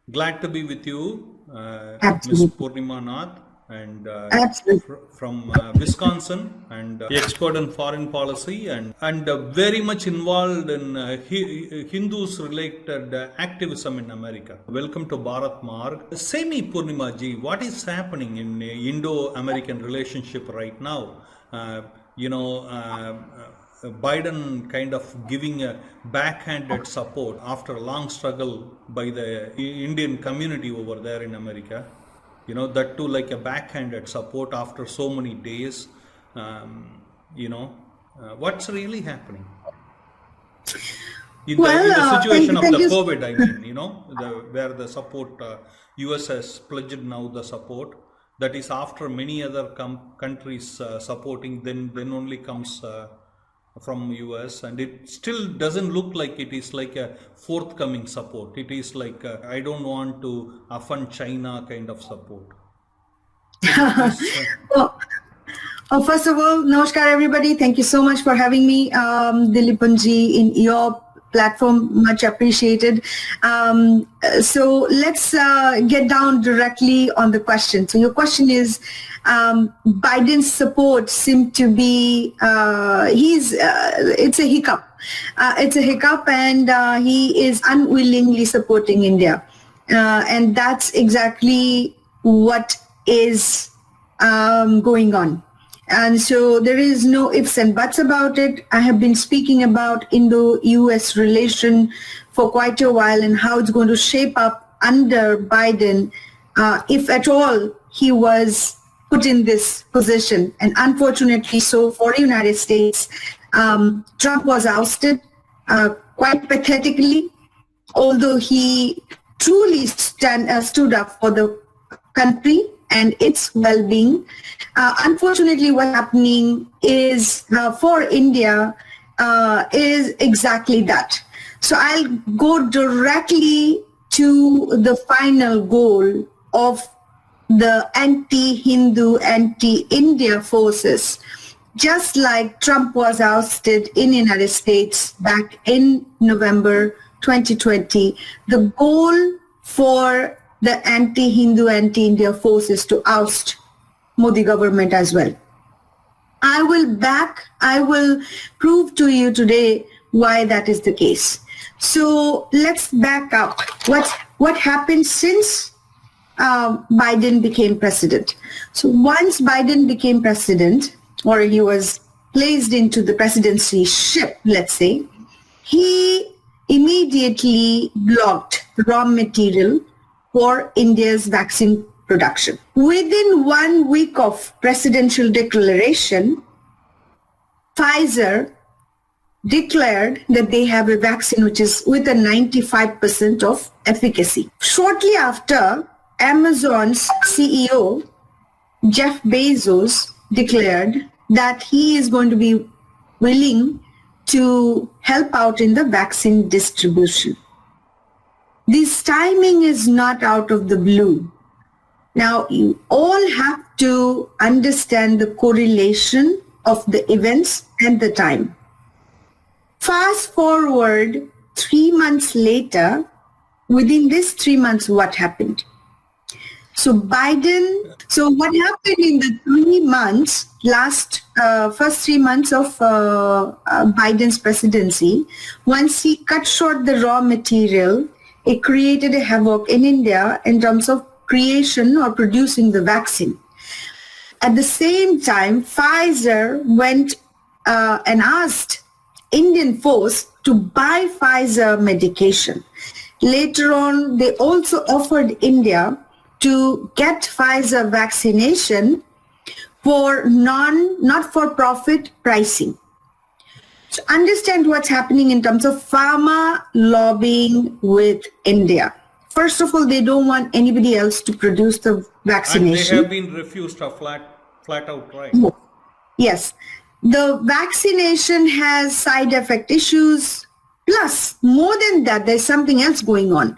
Glad to be with you, Ms. Absolutely. Purnima Nath, and Absolutely. from Wisconsin, and expert in foreign policy, and very much involved in Hindus related activism in America. Welcome to Bharat Marg. Say me, Purnima ji, what is happening in Indo-American relationship right now? Biden kind of giving a backhanded support after a long struggle by the Indian community over there in America. That too like a backhanded support after so many days. What's really happening? In the situation of the COVID, I mean, where the support, US has pledged now the support. That is after many other countries supporting, then only comes from US, and it still doesn't look like it is like a forthcoming support. It is like I don't want to offend China kind of support. First of all, namaskar everybody. Thank you so much for having me, Dilipanji, in your platform. Much appreciated. So let's get down directly on the question. So your question is, Biden's support seemed to be, it's a hiccup. It's a hiccup, and he is unwillingly supporting India. And that's exactly what is going on. And so there is no ifs and buts about it. I have been speaking about Indo-US relation for quite a while and how it's going to shape up under Biden, if at all he was put in this position. And unfortunately so for the United States, Trump was ousted quite pathetically, although he truly stood up for the country and its well-being. Unfortunately, what's happening is for India is exactly that. So I'll go directly to the final goal of the anti-Hindu, anti-India forces. Just like Trump was ousted in the United States back in November 2020, the goal for the anti-Hindu, anti-India forces to oust Modi government as well. I will prove to you today why that is the case. So let's back up. What happened since Biden became president? So once Biden became president, or he was placed into the presidency ship, let's say, he immediately blocked raw material for India's vaccine production. Within 1 week of presidential declaration, Pfizer declared that they have a vaccine which is with a 95% of efficacy. Shortly after, Amazon's CEO, Jeff Bezos, declared that he is going to be willing to help out in the vaccine distribution. This timing is not out of the blue. Now, you all have to understand the correlation of the events and the time. Fast forward 3 months later, within this 3 months, what happened? So what happened in the 3 months, first 3 months of Biden's presidency, once he cut short the raw material, it created a havoc in India in terms of creation or producing the vaccine. At the same time, Pfizer went and asked Indian force to buy Pfizer medication. Later on, they also offered India to get Pfizer vaccination for not-for-profit pricing. So understand what's happening in terms of pharma lobbying with India. First of all, they don't want anybody else to produce the vaccination. And they have been refused a flat out, right? Yes. The vaccination has side effect issues. Plus, more than that, there's something else going on.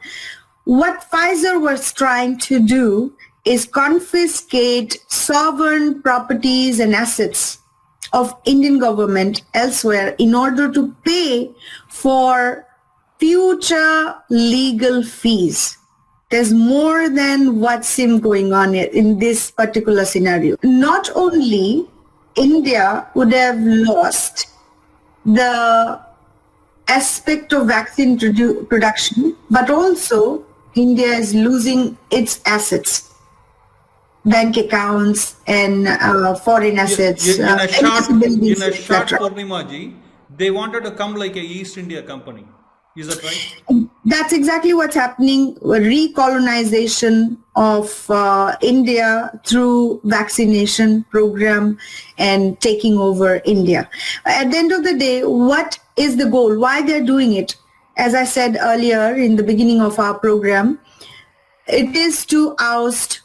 What Pfizer was trying to do is confiscate sovereign properties and assets of Indian government elsewhere in order to pay for future legal fees. There's more than what seemed going on in this particular scenario. Not only India would have lost the aspect of vaccine production, but also India is losing its assets, bank accounts and foreign assets. In a etc. short, Purnima ji, they wanted to come like a East India company. Is that right? That's exactly what's happening. Recolonization of India through vaccination program and taking Over India. At the end of the day, what is the goal? Why they're doing it? As I said earlier in the beginning of our program, it is to oust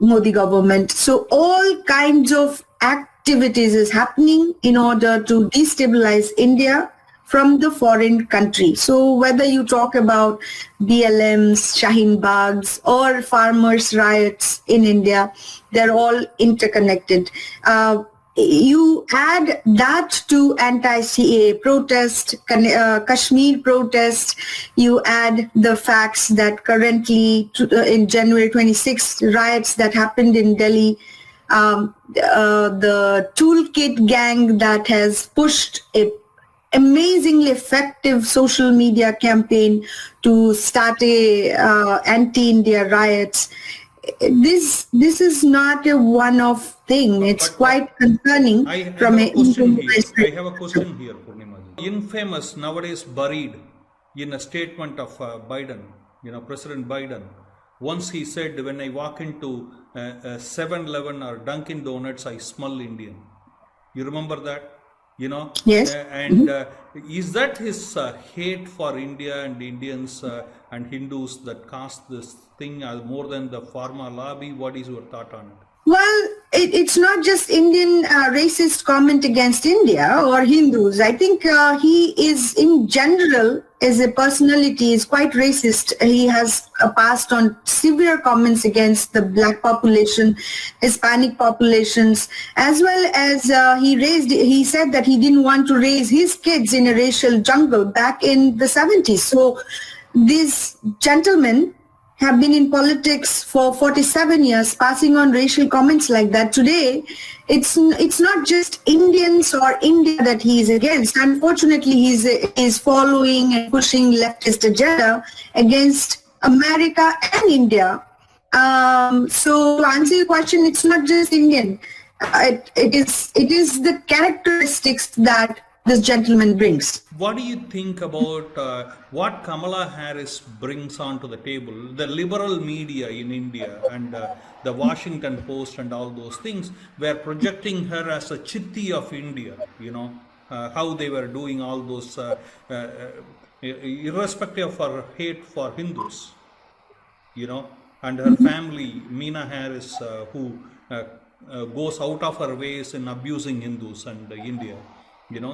Modi government. So all kinds of activities is happening in order to destabilize India from the foreign country. So whether you talk about BLMs, Shaheen Bags, or farmers' riots in India, they're all interconnected. You add that to anti-CAA protest, Kashmir protest, you add the facts that currently in January 26th, riots that happened in Delhi, the toolkit gang that has pushed a amazingly effective social media campaign to start a anti-India riots. This is not a one-off thing. It's quite concerning from an I have a question here, Purnima. Infamous, nowadays buried in a statement of Biden, President Biden. Once he said, when I walk into 7-Eleven or Dunkin' Donuts, I smell Indian. You remember that? Yes. Is that his hate for India and Indians and Hindus that caused this thing more than the pharma lobby? What is your thought on it? Well, it's not just Indian racist comment against India or Hindus. I think he is, in general, as a personality, is quite racist. He has passed on severe comments against the black population, Hispanic populations, as well as he said that he didn't want to raise his kids in a racial jungle back in the 70s. So these gentlemen have been in politics for 47 years, passing on racial comments like that. Today, it's not just Indians or India that he is against. Unfortunately, he's following and pushing leftist agenda against America and India. So to answer your question, it's not just Indian. It is the characteristics that this gentleman brings. What do you think about what Kamala Harris brings onto the table? The liberal media in India and the Washington Post and all those things were projecting her as a chitti of India, how they were doing all those, irrespective of her hate for Hindus, and her family, Meena Harris, who goes out of her ways in abusing Hindus and India.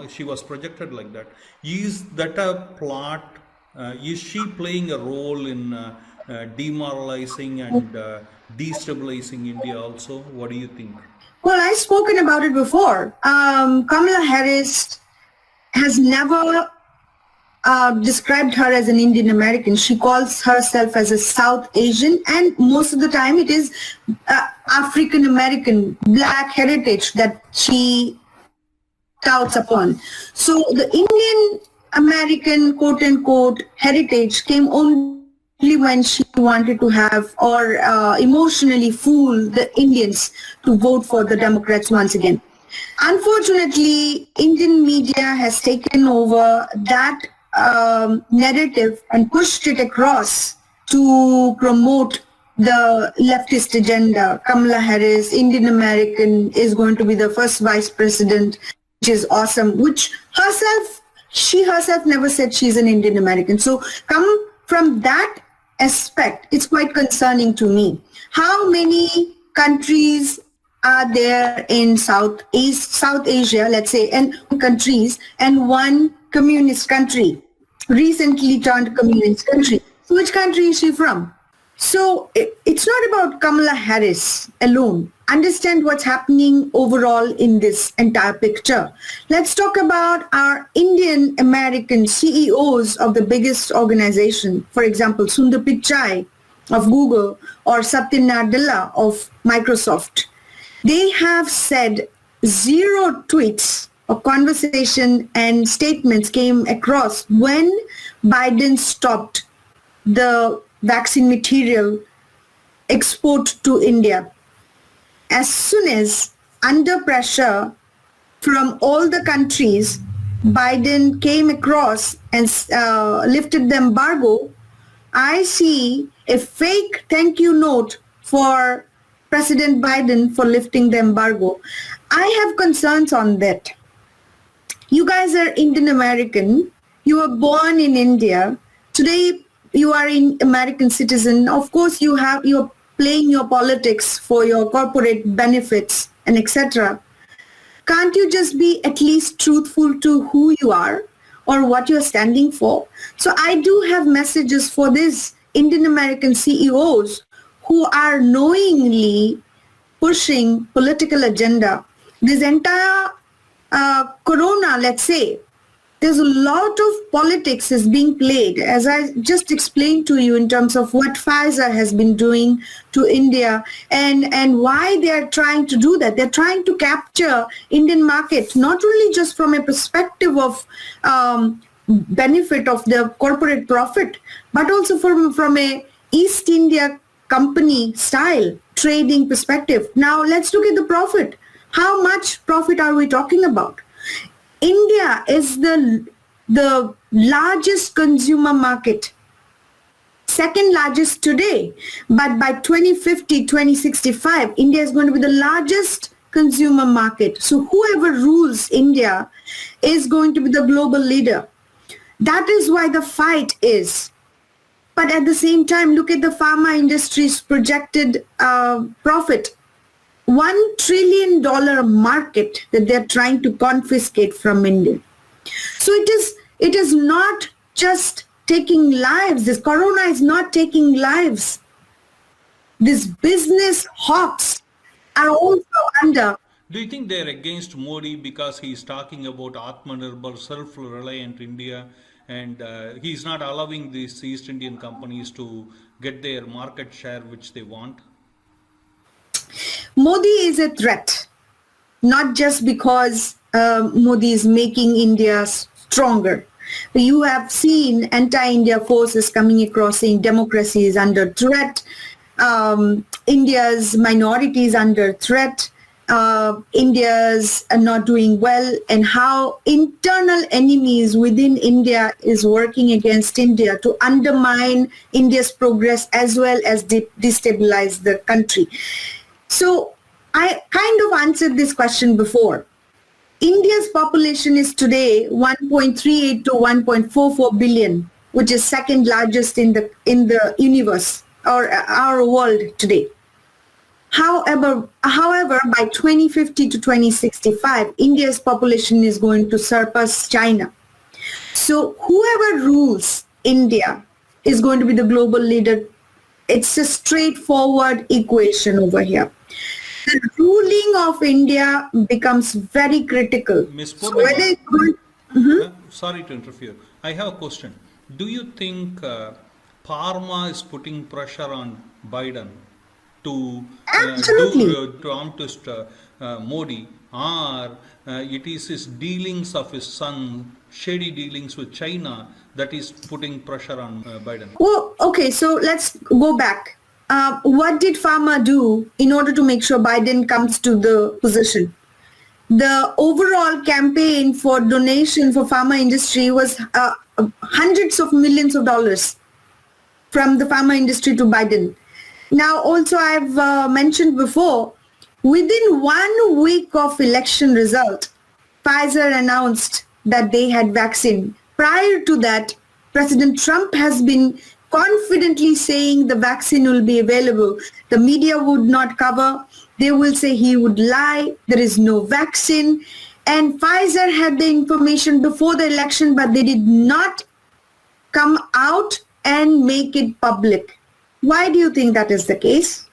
She was projected like that. Is that a plot? Is she playing a role in demoralizing and destabilizing India also? What do you think? Well, I've spoken about it before. Kamala Harris has never described her as an Indian American. She calls herself as a South Asian, and most of the time it is African American, black heritage that she touts upon. So the Indian American quote unquote heritage came only when she wanted to have or emotionally fool the Indians to vote for the Democrats once again. Unfortunately, Indian media has taken over that narrative and pushed it across to promote the leftist agenda. Kamala Harris, Indian American, is going to be the first vice president, which is awesome, which she herself never said she's an Indian American. So come from that aspect, it's quite concerning to me. How many countries are there in South Asia, let's say, and countries, and one communist country, recently turned communist country? So which country is she from? So it's not about Kamala Harris alone. Understand what's happening overall in this entire picture. Let's talk about our Indian American CEOs of the biggest organization. For example, Sundar Pichai of Google or Satya Nadella of Microsoft. They have said zero tweets or conversation and statements came across when Biden stopped the vaccine material export to India. As soon as under pressure from all the countries, Biden came across and lifted the embargo, I see a fake thank you note for President Biden for lifting the embargo. I have concerns on that. You guys are Indian American. You were born in India. Today you are an American citizen. Of course, you're playing your politics for your corporate benefits and etc. Can't you just be at least truthful to who you are or what you're standing for? So I do have messages for these Indian American CEOs who are knowingly pushing political agenda. This entire corona, let's say, there's a lot of politics is being played, as I just explained to you in terms of what Pfizer has been doing to India and why they are trying to do that. They're trying to capture Indian market, not only just from a perspective of benefit of the corporate profit, but also from a East India company style trading perspective. Now let's look at the profit. How much profit are we talking about? India is the largest consumer market, second largest today, but by 2050, 2065, India is going to be the largest consumer market. So whoever rules India is going to be the global leader. That is why the fight is. But at the same time, look at the pharma industry's projected profit. $1 trillion market that they're trying to confiscate from India. So it is not just taking lives. This corona is not taking lives. These business hawks are also under. Do you think they're against Modi because he's talking about Atmanirbhar, self-reliant India, and he's not allowing these East Indian companies to get their market share which they want? Modi is a threat, not just because Modi is making India stronger. You have seen anti-India forces coming across saying democracy is under threat, India's minorities under threat, India's not doing well, and how internal enemies within India is working against India to undermine India's progress as well as destabilize the country. So I kind of answered this question before. India's population is today 1.38 to 1.44 billion, which is second largest in the universe or our world today. However, by 2050 to 2065, India's population is going to surpass China. So whoever rules India is going to be the global leader. It's a straightforward equation over here. The ruling of India becomes very critical. Ms. So whether it's going, sorry to interfere. I have a question. Do you think Pharma is putting pressure on Biden to twist Modi, or it is his dealings of his son, shady dealings with China, that is putting pressure on Biden? Well, okay, so let's go back. What did Pharma do in order to make sure Biden comes to the position? The overall campaign for donation for pharma industry was hundreds of millions of dollars from the pharma industry to Biden. Now, also I've mentioned before, within 1 week of election result, Pfizer announced that they had vaccine. Prior to that, President Trump has been confidently saying the vaccine will be available. The media would not cover. They will say he would lie. There is no vaccine. And Pfizer had the information before the election, but they did not come out and make it public. Why do you think that is the case?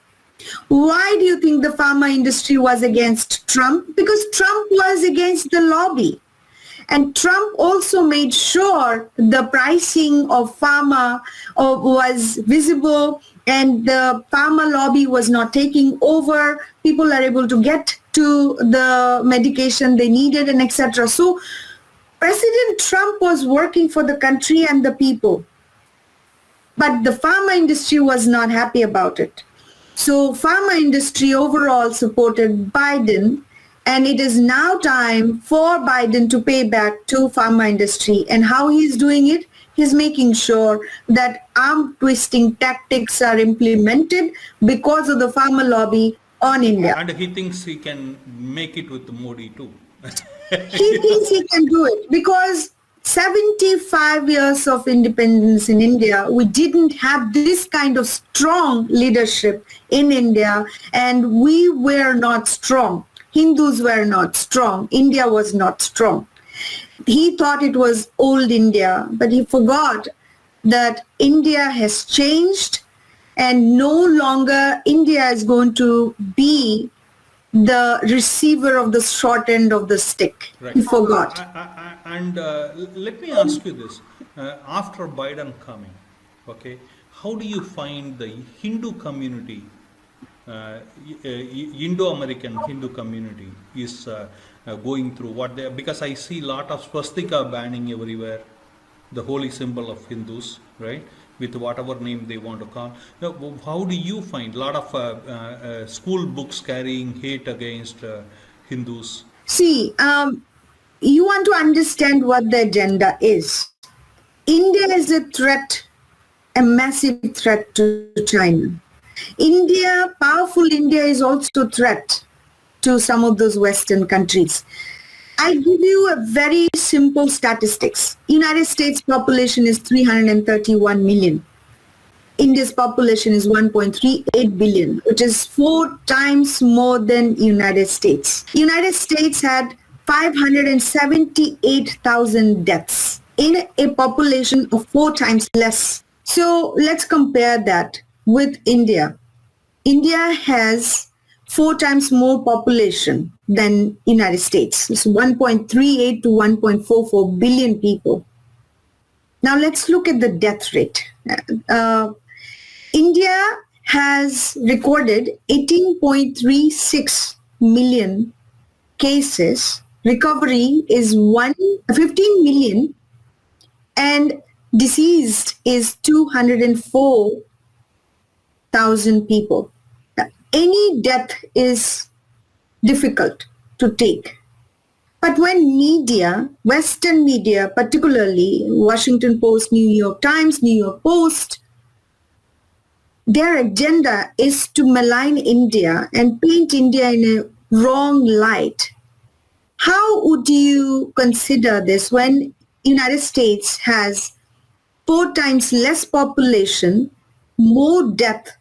Why do you think the pharma industry was against Trump? Because Trump was against the lobby. And Trump also made sure the pricing of pharma was visible and the pharma lobby was not taking over. People are able to get to the medication they needed, and etc. So President Trump was working for the country and the people, but the pharma industry was not happy about it. So pharma industry overall supported Biden, and it is now time for Biden to pay back to pharma industry. And how he's doing it? He's making sure that arm twisting tactics are implemented because of the pharma lobby on India. And he thinks he can make it with Modi too. He thinks he can do it because 75 years of independence in India, we didn't have this kind of strong leadership in India, and we were not strong. Hindus were not strong. India was not strong. He thought it was old India, but he forgot that India has changed, and no longer India is going to be the receiver of the short end of the stick. Right. He forgot. And let me ask you this. After Biden coming, okay, how do you find the Hindu community, IndoAmerican Hindu community is going through what they, because I see a lot of swastika banning everywhere, the holy symbol of Hindus, right? With whatever name they want to call. How do you find a lot of school books carrying hate against Hindus? See, you want to understand what the agenda is. India is a threat, a massive threat to China. India, powerful India is also a threat to some of those Western countries. I'll give you a very simple statistics. United States population is 331 million. India's population is 1.38 billion, which is 4 times more than United States. United States had 578,000 deaths in a population of 4 times less. So let's compare that with India. India has 4 times more population than United States. It's 1.38 to 1.44 billion people. Now let's look at the death rate. India has recorded 18.36 million cases. Recovery is 15 million, and deceased is 204,000 people. Any death is difficult to take. But when media, Western media, particularly Washington Post, New York Times, New York Post, their agenda is to malign India and paint India in a wrong light. How would you consider this when United States has 4 times less population, more death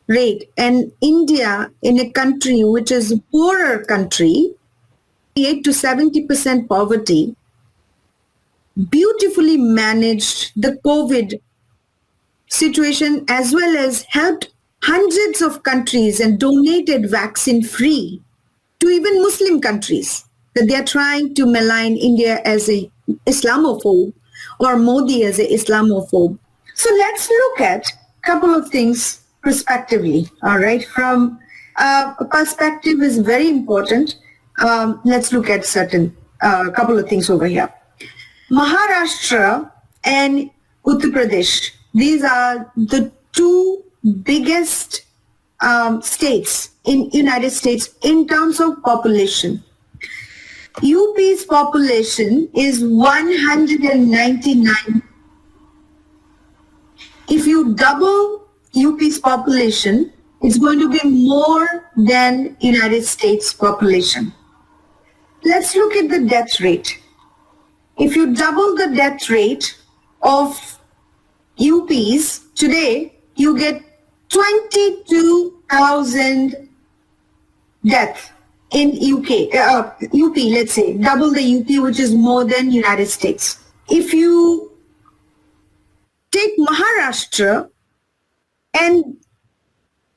rate, and India, in a country which is a poorer country, 8 to 70% poverty, beautifully managed the COVID situation as well as helped hundreds of countries and donated vaccine free to even Muslim countries, that they are trying to malign India as a Islamophobe or Modi as a Islamophobe. So let's look at a couple of things prospectively, all right? From perspective is very important. Let's look at a couple of things over here. Maharashtra and Uttar Pradesh, these are the 2 biggest states in United States in terms of population. UP's population is 199. If you double UP's population, it's going to be more than United States population. Let's look at the death rate. If you double the death rate of UP's today, you get 22,000 deaths in UP, let's say, double the UP, which is more than United States. If you take Maharashtra and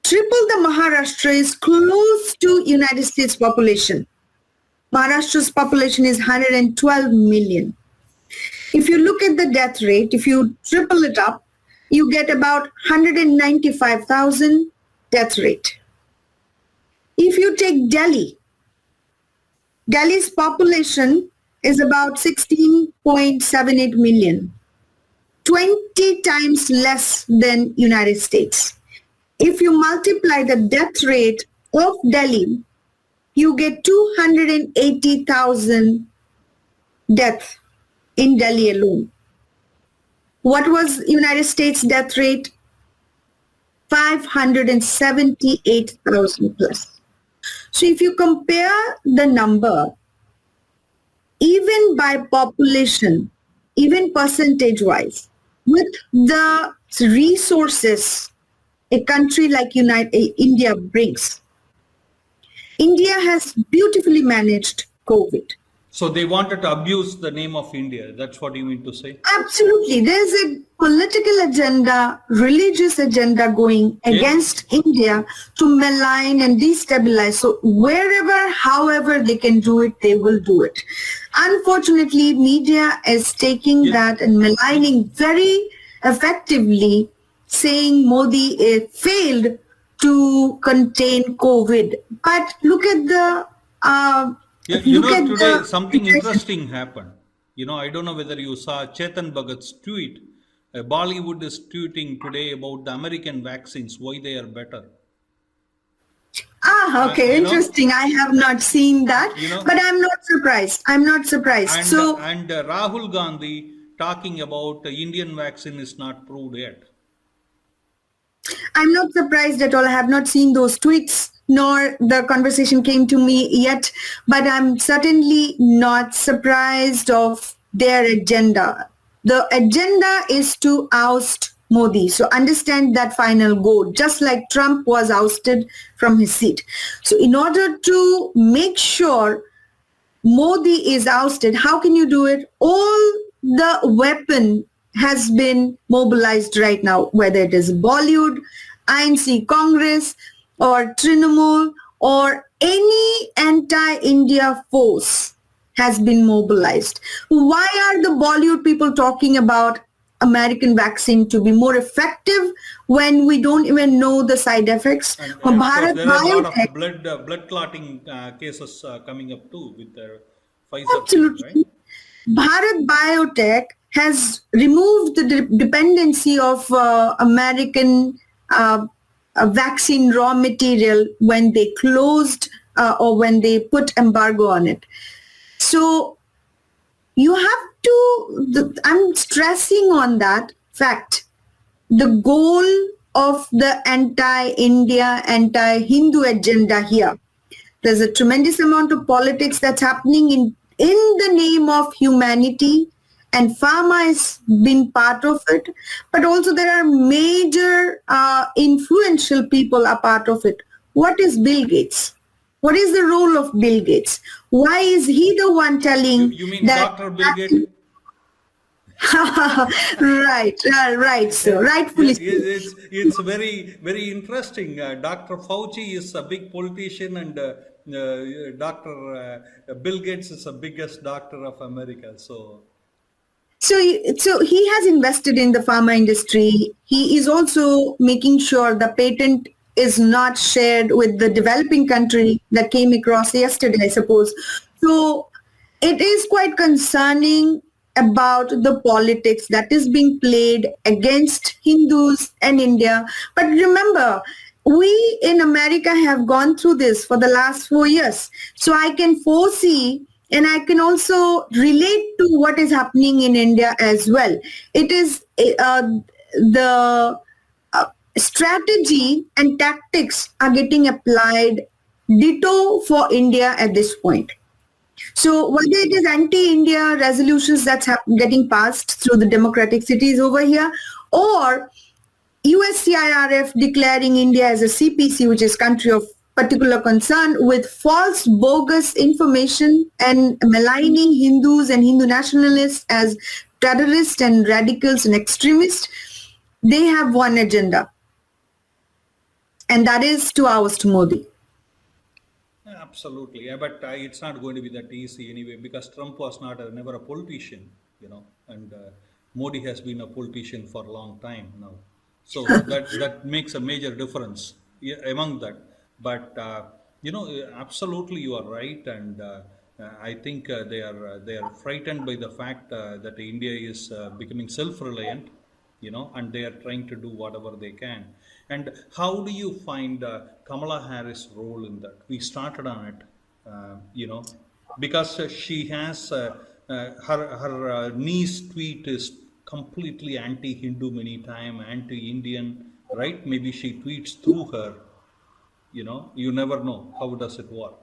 triple the Maharashtra is close to United States population. Maharashtra's population is 112 million. If you look at the death rate, if you triple it up, you get about 195,000 death rate. If you take Delhi, Delhi's population is about 16.78 million, 20 times less than United States. If you multiply the death rate of Delhi, you get 280,000 deaths in Delhi alone. What was United States death rate? 578,000 plus. So if you compare the number, even by population, even percentage wise, with the resources a country like India brings, India has beautifully managed COVID. So they wanted to abuse the name of India. That's what you mean to say? Absolutely. There's a political agenda, religious agenda going against India to malign and destabilize. So wherever, however they can do it, they will do it. Unfortunately, media is taking that and maligning very effectively, saying Modi failed to contain COVID. But look at the today something interesting happened. I don't know whether you saw Chetan Bhagat's tweet. Bollywood is tweeting today about the American vaccines, why they are better. Okay, interesting. I have not seen that, but I'm not surprised. And Rahul Gandhi talking about the Indian vaccine is not proved yet. I'm not surprised at all. I have not seen those tweets, nor the conversation came to me yet, but I'm certainly not surprised of their agenda. The agenda is to oust Modi. So understand that final goal, just like Trump was ousted from his seat. So in order to make sure Modi is ousted, how can you do it? All the weapon has been mobilized right now, whether it is Bollywood, INC Congress, or Trinamool, or any anti-India force has been mobilized. Why are the Bollywood people talking about American vaccine to be more effective when we don't even know the side effects? Bharat there are a lot of blood clotting cases coming up too with the Pfizer. Absolutely. Thing, right? Bharat Biotech has removed the dependency of American vaccine raw material when they closed or when they put embargo on it. So you have to, I'm stressing on that fact. The goal of the anti-India, anti-Hindu agenda here. There's a tremendous amount of politics that's happening in the name of humanity, and pharma has been part of it. But also there are major influential people are part of it. What is Bill Gates? What is the role of Bill Gates? Why is he the one telling You mean that Dr. Bill Gates? right. So rightfully. It's very, very interesting. Dr. Fauci is a big politician, and Dr. Bill Gates is the biggest doctor of America. So he has invested in the pharma industry. He is also making sure the patent is not shared with the developing country that came across yesterday, I suppose. So it is quite concerning about the politics that is being played against Hindus and India. But remember, we in America have gone through this for the last 4 years. So I can foresee and I can also relate to what is happening in India as well. It is the strategy and tactics are getting applied ditto for India at this point. So whether it is anti-India resolutions that's getting passed through the democratic cities over here, or USCIRF declaring India as a CPC, which is country of particular concern, with false, bogus information and maligning Hindus and Hindu nationalists as terrorists and radicals and extremists, they have one agenda. And that is to oust Modi. Absolutely, but it's not going to be that easy anyway, because Trump was never a politician, and Modi has been a politician for a long time now. So that makes a major difference, yeah, among that. But absolutely you are right, and I think they are frightened by the fact that India is becoming self-reliant, and they are trying to do whatever they can. And how do you find Kamala Harris' role in that? We started on it, because she has her niece tweet is completely anti-Hindu many time, anti-Indian, right? Maybe she tweets through her. You never know how does it work.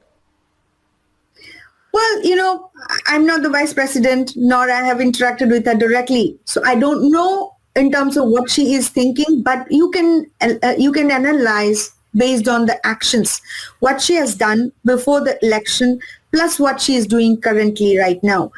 Well, I'm not the vice president, nor I have interacted with her directly. So I don't know in terms of what she is thinking, but you can analyze based on the actions, what she has done before the election, plus what she is doing currently right now.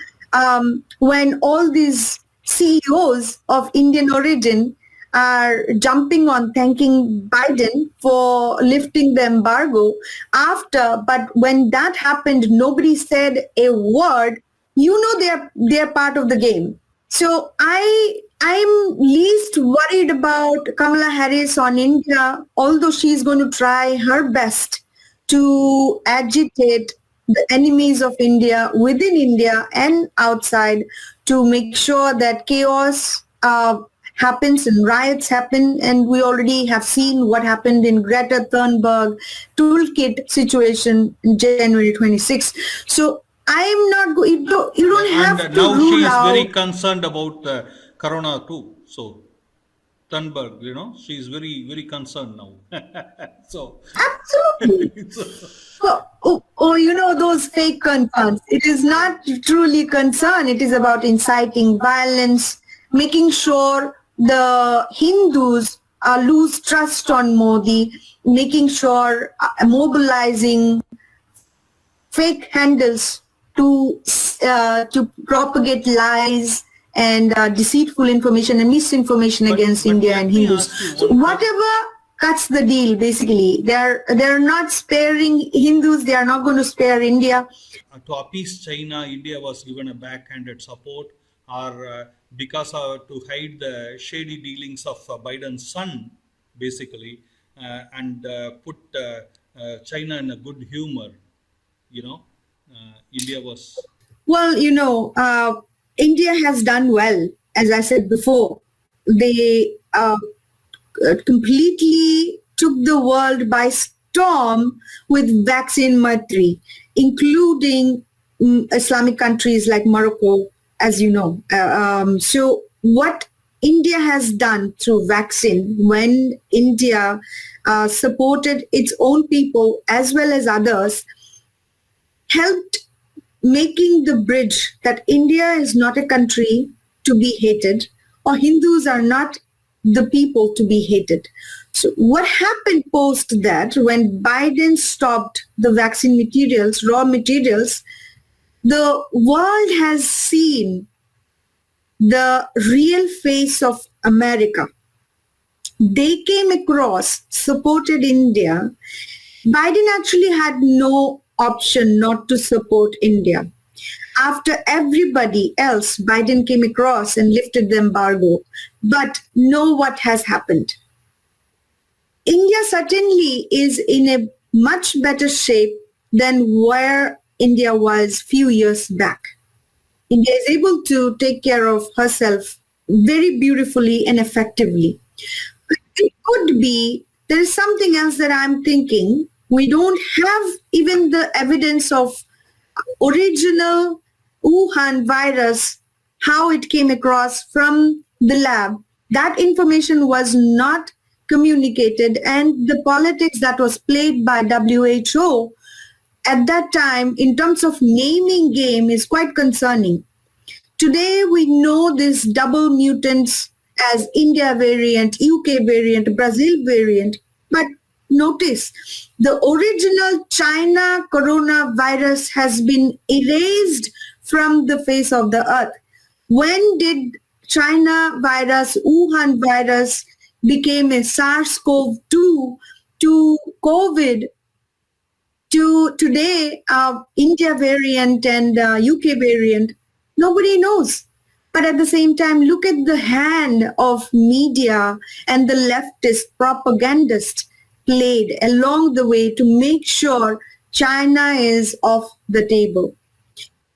When all these CEOs of Indian origin are jumping on thanking Biden for lifting the embargo but when that happened, nobody said a word. They're part of the game. So I'm least worried about Kamala Harris on India, although she's going to try her best to agitate the enemies of India within India and outside to make sure that chaos happens and riots happen. And we already have seen what happened in Greta Thunberg toolkit situation in January 26th. So I'm not going. You don't And have to now she rule is very out. concerned about Corona too. So Thunberg, she is very, very concerned now. So, Absolutely. Those fake concerns. It is not truly concern. It is about inciting violence, making sure the Hindus lose trust on Modi, making sure mobilizing fake handles to propagate lies and deceitful information and misinformation but against but India let and me Hindus. ask you So one whatever cuts the deal, basically, they're not sparing Hindus. They are not going to spare India. to appease China, India was given a backhanded support, or because to hide the shady dealings of Biden's son, basically, and put China in a good humor. India was. Well, India has done well, as I said before. They completely took the world by storm with vaccine Maitri, including Islamic countries like Morocco, as you know. So what India has done through vaccine, when India supported its own people as well as others, helped making the bridge that India is not a country to be hated, or Hindus are not the people to be hated. So what happened post that, when Biden stopped the vaccine materials, raw materials, the world has seen the real face of America. They came across, supported India. Biden actually had no option not to support India. After everybody else, Biden came across and lifted the embargo. But know what has happened. India certainly is in a much better shape than where India was few years back. India is able to take care of herself very beautifully and effectively. But it could be there is something else that I'm thinking. We don't have even the evidence of original Wuhan virus, how it came across from the lab. That information was not communicated, and the politics that was played by WHO at that time in terms of naming game is quite concerning. Today we know these double mutants as India variant, UK variant, Brazil variant, but notice the original China coronavirus has been erased from the face of the earth. When did China virus, Wuhan virus became a SARS-CoV-2 to COVID to today India variant and UK variant? Nobody knows. But at the same time, look at the hand of media and the leftist propagandists played along the way to make sure China is off the table.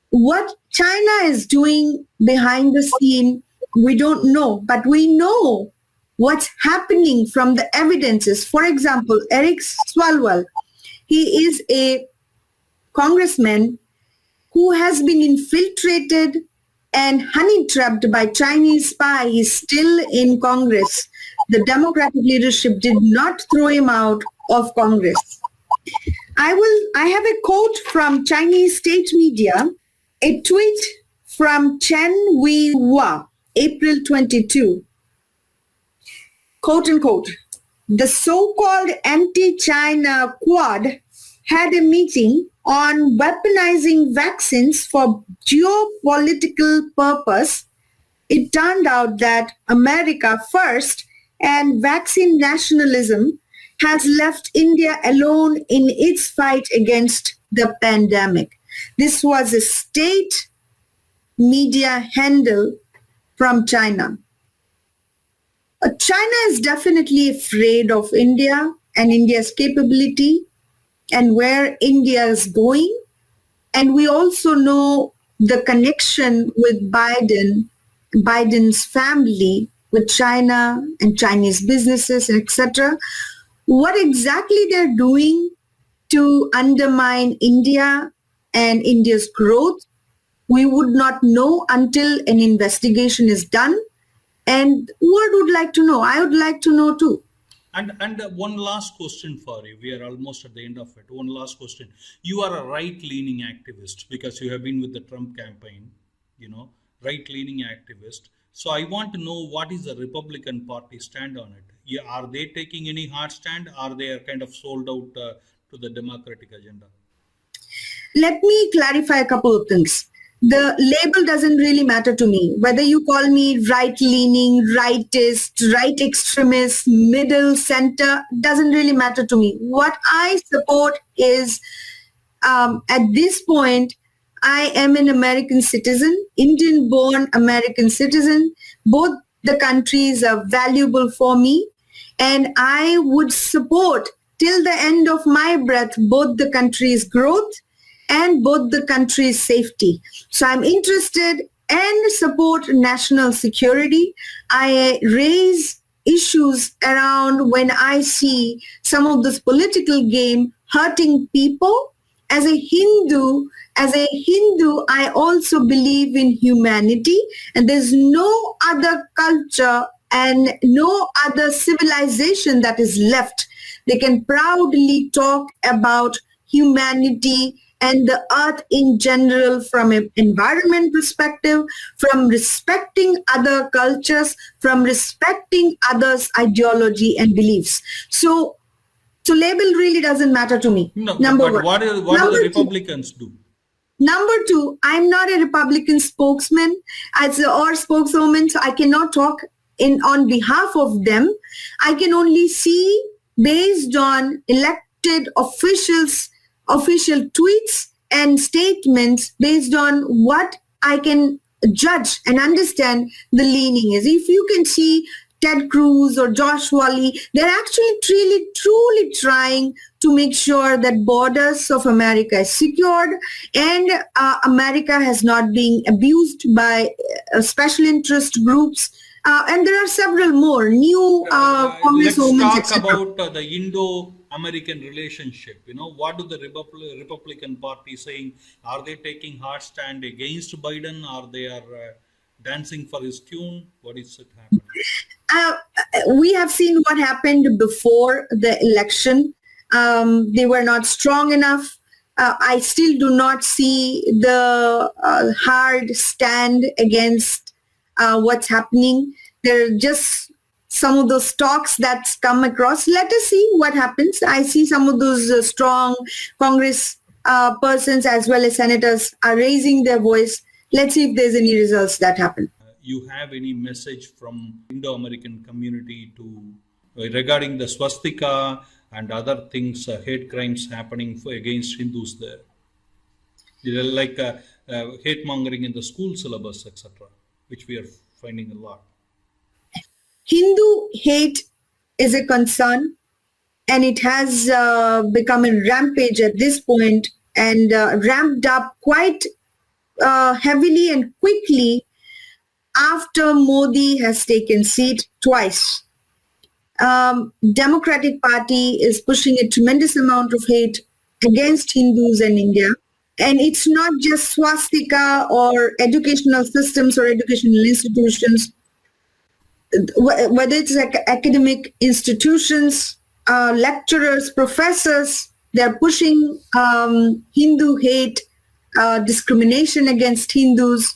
What China is doing behind the scene, we don't know, but we know what's happening from the evidences. For example, Eric Swalwell, he is a congressman who has been infiltrated and honey-trapped by Chinese spy. Is still in Congress. The Democratic leadership did not throw him out of Congress. I have a quote from Chinese state media, a tweet from Chen Weihua, April 22. Quote unquote, the so-called anti-China Quad had a meeting on weaponizing vaccines for geopolitical purpose. It turned out that America first and vaccine nationalism has left India alone in its fight against the pandemic. This was a state media handle from China. China is definitely afraid of India and India's capability and where India is going. And we also know the connection with Biden's family with China and Chinese businesses, etc. What exactly they're doing to undermine India and India's growth, we would not know until an investigation is done. And world would like to know. I would like to know too. And one last question for you. We are almost at the end of it. One last question. You are a right-leaning activist because you have been with the Trump campaign, right-leaning activist. So I want to know, what is the Republican Party stand on it? Yeah, are they taking any hard stand? Are they kind of sold out to the Democratic agenda? Let me clarify a couple of things. The label doesn't really matter to me. Whether you call me right-leaning, rightist, right extremist, middle, center, doesn't really matter to me. What I support is, at this point, I am an American citizen, Indian-born American citizen. Both the countries are valuable for me, and I would support till the end of my breath both the countries' growth and both the countries' safety. So I'm interested and support national security. I raise issues around when I see some of this political game hurting people. As a Hindu, I also believe in humanity, and there's no other culture and no other civilization that is left. They can proudly talk about humanity and the earth in general from an environment perspective, from respecting other cultures, from respecting others' ideology and beliefs. So label really doesn't matter to me. No, Number but one. what do the Republicans do? Number two, I'm not a Republican spokesman or spokeswoman, so I cannot talk on behalf of them. I can only see based on elected officials' official tweets and statements based on what I can judge and understand the leaning is. If you can see Ted Cruz or Josh Wally, they're actually truly trying to make sure that borders of America is secured and America has not been abused by special interest groups. And there are several more new congresswomen. Let's talk about the Indo-American relationship. What do the Republican Party saying? Are they taking hard stand against Biden? Are they dancing for his tune? What is it happening? We have seen what happened before the election. They were not strong enough. I still do not see the hard stand against what's happening. There are just some of those talks that's come across. Let us see what happens. I see some of those strong Congress persons as well as senators are raising their voice. Let's see if there's any results that happen. You have any message from Indo-American community regarding the swastika and other things, hate crimes happening against Hindus there? Like hate mongering in the school syllabus, etc. which we are finding a lot. Hindu hate is a concern, and it has become a rampage at this point and ramped up quite heavily and quickly after Modi has taken seat twice. Democratic Party is pushing a tremendous amount of hate against Hindus in India. And it's not just swastika or educational systems or educational institutions, whether it's like academic institutions, lecturers, professors, they're pushing Hindu hate, discrimination against Hindus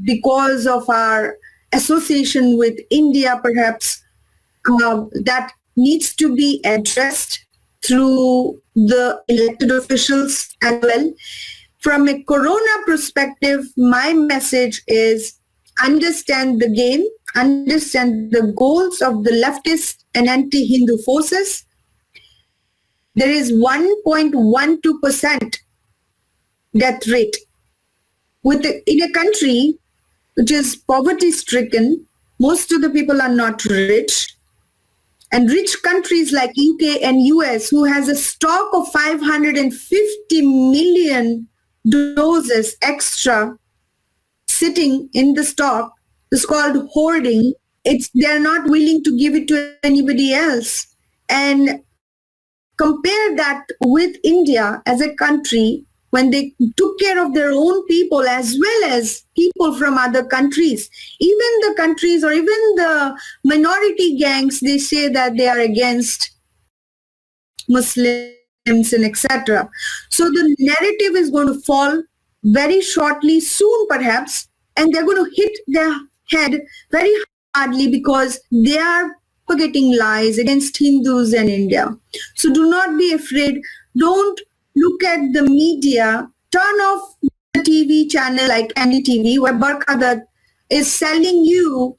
because of our association with India, perhaps. That needs to be addressed through the elected officials as well. From a corona perspective, my message is understand the game, understand the goals of the leftist and anti-Hindu forces. There is 1.12% death rate. In a country which is poverty-stricken, most of the people are not rich. And rich countries like UK and US, who has a stock of 550 million doses extra sitting in the stock, is called hoarding. They're not willing to give it to anybody else. And compare that with India as a country, when they took care of their own people as well as people from other countries. Even the countries or even the minority gangs, they say that they are against Muslims and etc. So the narrative is going to fall very shortly, soon perhaps, and they're going to hit their head very hardly because they are propagating lies against Hindus and India. So do not be afraid. Don't look at the media. Turn off the TV channel like any TV where Barkadat is selling you